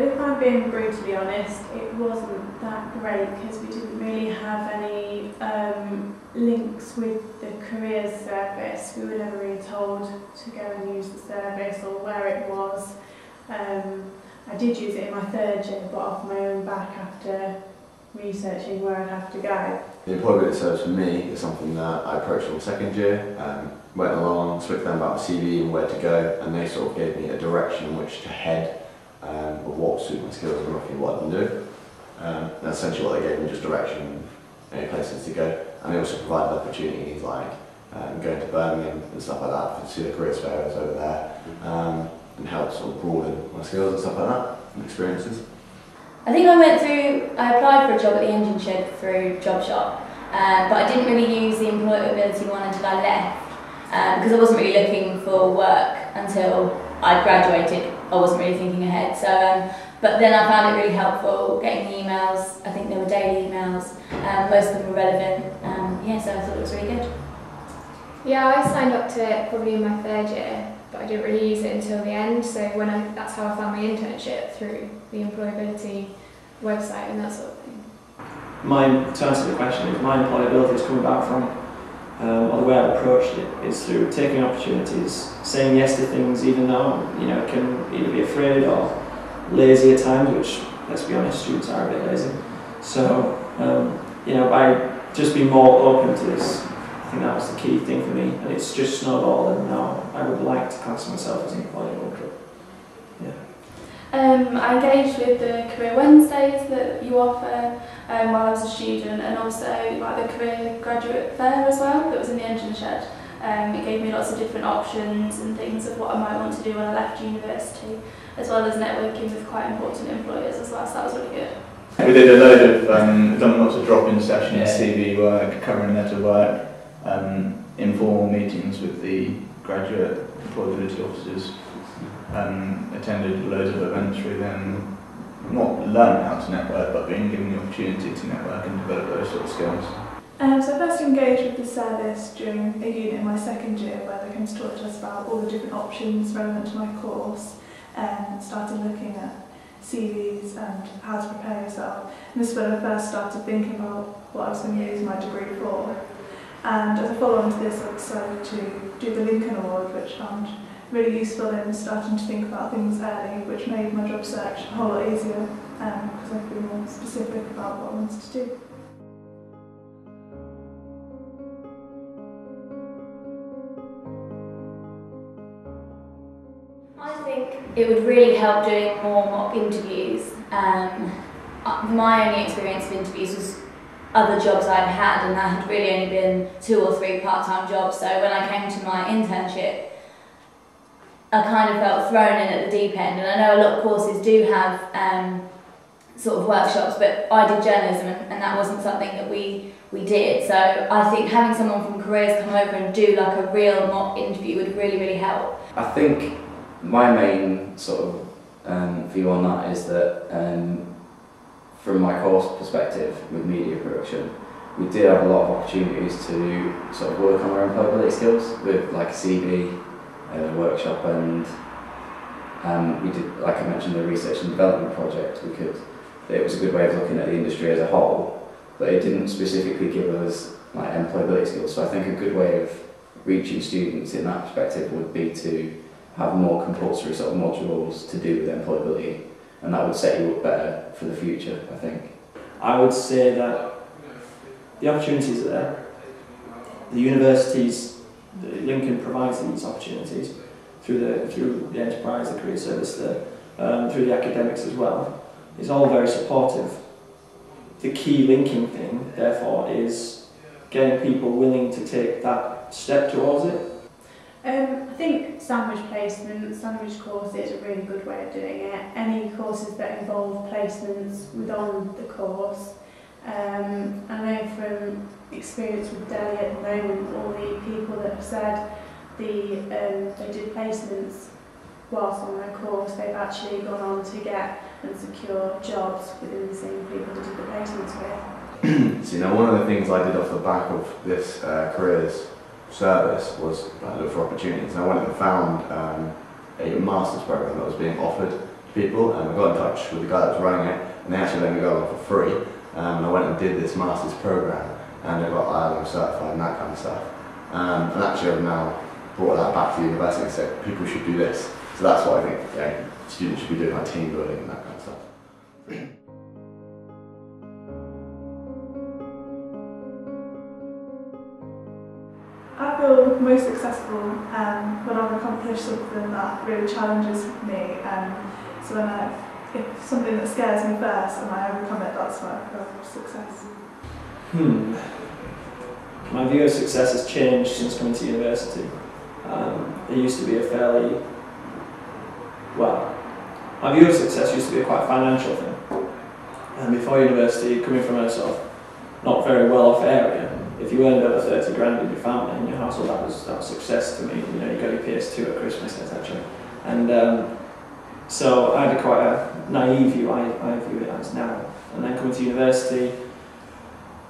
If I'm being brutally honest, it wasn't that great because we didn't really have any links with the Careers Service. We were never really told to go and use the service or where it was. I did use it in my third year, but off my own back after researching where I'd have to go. The employability service for me is something that I approached in second year, went along, spoke to them about my CV and where to go, and they sort of gave me a direction in which to head of what suited my skills and roughly what I'm doing. That's essentially what they gave me, just direction, places to go. And they also provided opportunities like going to Birmingham and stuff like that to see the careers fairs over there, and help sort of broaden my skills and stuff like that, and experiences. I think I applied for a job at the engine shed through Job Shop, but I didn't really use the employability one until I left, because I wasn't really looking for work until I graduated. I wasn't really thinking ahead. So, but then I found it really helpful getting the emails. I think they were daily emails. Most of them were relevant. So I thought it was really good. Yeah, I signed up to it probably in my third year, but I didn't really use it until the end. So that's how I found my internship, through the employability website and that sort of thing. To answer the question, my employability has come about from, or the way I've approached it is through taking opportunities, saying yes to things even though it can either be afraid or lazy at times, which, let's be honest, students are a bit lazy. So by just being more open to this, I think that was the key thing for me, and it's just snowballed, and now I would like to class myself as an employable. Yeah. I engaged with the Career Wednesdays that you offer while I was a student, and also like the Career Graduate Fair as well that was in the engine shed. It gave me lots of different options and things of what I might want to do when I left university, as well as networking with quite important employers as well, so that was really good. We did a load of, done lots of drop-in sessions, CV work, covering letter work, informal meetings with the graduate employability officers, attended loads of events through them, not learning how to network, but being given the opportunity to network and develop those sort of skills. So I first engaged with the service during a unit in my second year where they came to talk to us about all the different options relevant to my course, and started looking at CVs and how to prepare yourself. And this is when I first started thinking about what I was going to use my degree for. And as a follow-on to this, I decided to do the Lincoln Award, which I found really useful in starting to think about things early, which made my job search a whole lot easier because I could be more specific about what I wanted to do. I think it would really help doing more mock interviews. My only experience of interviews was other jobs I'd had, and that had really only been 2 or 3 part-time jobs. So when I came to my internship, I kind of felt thrown in at the deep end. And I know a lot of courses do have sort of workshops, but I did journalism, and that wasn't something that we did. So I think having someone from Careers come over and do like a real mock interview would really help. I think my main sort of view on that is that from my course perspective with media production, we did have a lot of opportunities to sort of work on our employability skills with like a CV workshop, and we did, like I mentioned, the research and development project. It was a good way of looking at the industry as a whole, but it didn't specifically give us like employability skills. So I think a good way of reaching students in that perspective would be to have more compulsory sort of modules to do with employability, and that would set you up better for the future, I think. I would say that the opportunities are there. The universities, Lincoln provides these opportunities through the enterprise, the career service, through the academics as well. It's all very supportive. The key linking thing, therefore, is getting people willing to take that step towards it. I think sandwich placement, sandwich courses are a really good way of doing it. Any courses that involve placements within the course. I know from experience with Delhi at the moment, all the people that have said they did placements whilst on their course, they've actually gone on to get and secure jobs within the same people that did the placements with. So one of the things I did off the back of this careers service was look for opportunities. And I went and found a master's program that was being offered people, and I got in touch with the guy that was running it, and they actually let me go along for free. And I went and did this master's program, and I got ILM certified and that kind of stuff. And actually I've now brought that back to the university and said people should do this. So that's what I think students should be doing, like team building and that kind of stuff. I feel most successful when I've accomplished something that really challenges me. So if something that scares me first and I overcome it, that's when I feel success. My view of success has changed since coming to university. It used to be my view of success used to be a quite financial thing. And before university, coming from a sort of not very well off area, if you earned over 30 grand in your family and your household, that was success to me. You know, you got your PS2 at Christmas, etc. And so I had quite a naive view, I view it as now. And then coming to university,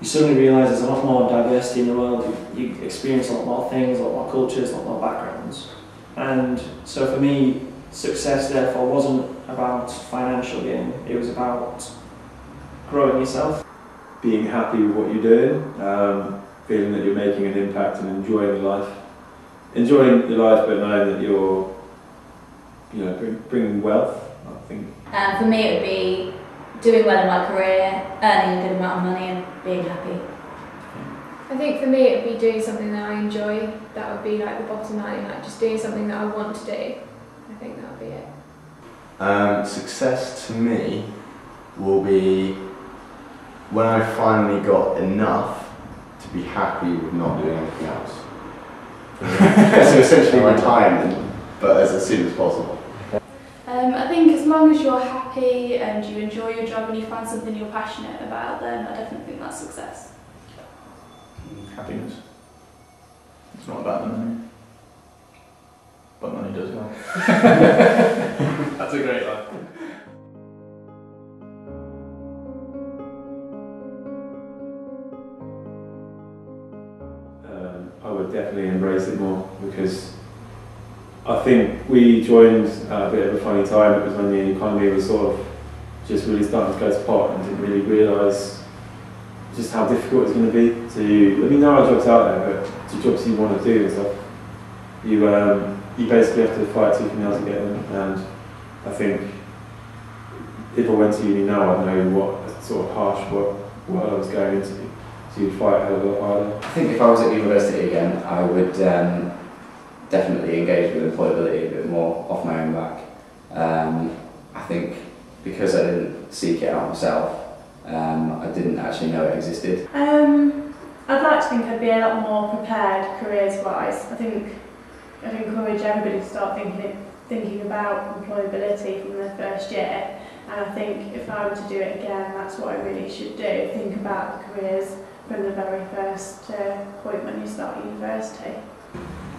you suddenly realise there's a lot more diversity in the world, you experience a lot more things, a lot more cultures, a lot more backgrounds. And so for me, success therefore wasn't about financial gain, it was about growing yourself. Being happy with what you're doing, feeling that you're making an impact and enjoying your life. Enjoying your life but knowing that you're bringing wealth, I think. For me it would be doing well in my career, earning a good amount of money and being happy. I think for me it would be doing something that I enjoy. That would be like the bottom line, like just doing something that I want to do. I think that would be it. Success to me will be when I finally got enough to be happy with not doing anything else. So essentially retirement, but as soon as possible. I think as long as you're happy and you enjoy your job and you find something you're passionate about, then I definitely think that's success. Happiness. It's not about the money, but money does help. That's a great line. I would definitely embrace it more, because I think we joined at a bit of a funny time. It was when the economy was sort of just really starting to go to pot, and didn't really realise just how difficult it's going to be to, there are jobs out there, but to jobs you want to do and stuff, you basically have to fight tooth and nail to get them. And I think if I went to uni now, I'd know what sort of harsh world I was going into, so you'd fight a hell of a lot harder. I think if I was at university again, I would definitely engage with employability a bit more off my own back. I think because I didn't seek it out myself, I didn't actually know it existed. I'd like to think I'd be a lot more prepared careers-wise. I'd encourage everybody to start thinking about employability from their first year, and I think if I were to do it again, that's what I really should do, think about the careers from the very first point when you start university.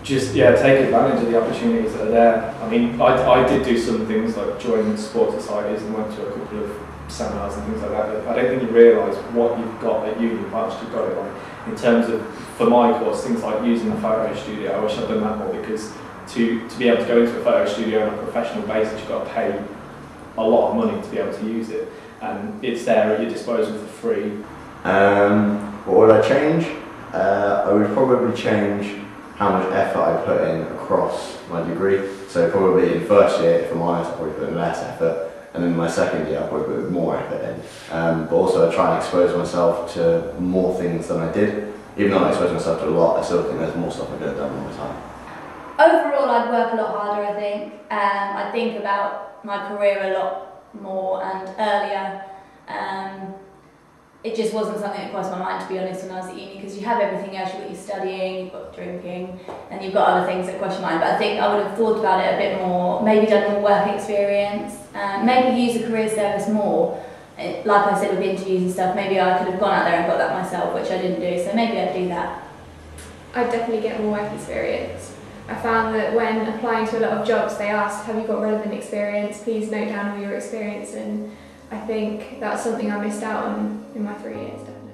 Just take advantage of the opportunities that are there. I mean, I did do some things like join sports societies and went to a couple of seminars and things like that, but I don't think you realise what you've got at uni once you've got it. Like in terms of, for my course, things like using a photo studio, I wish I'd done that more, because to be able to go into a photo studio on a professional basis, you've got to pay a lot of money to be able to use it, and it's there at your disposal for free. What would I change? I would probably change how much effort I put in across my degree. So probably in first year, if I'm honest, I probably put in less effort, and then in my second year I probably put more effort in. But also I try and expose myself to more things than I did. Even though I expose myself to a lot, I still think there's more stuff I could have done all the time. Overall, I'd work a lot harder, I think. I'd think about my career a lot more and earlier. It just wasn't something that crossed my mind, to be honest, when I was at uni, because you have everything else. You've got your studying, you've got drinking, and you've got other things that cross your mind. But I think I would have thought about it a bit more, maybe done more work experience, maybe use the careers service more. Like I said, with interviews and stuff, maybe I could have gone out there and got that myself, which I didn't do, so maybe I'd do that. I'd definitely get more work experience. I found that when applying to a lot of jobs, they asked, have you got relevant experience? Please note down all your experience, and I think that's something I missed out on in my 3 years. Definitely.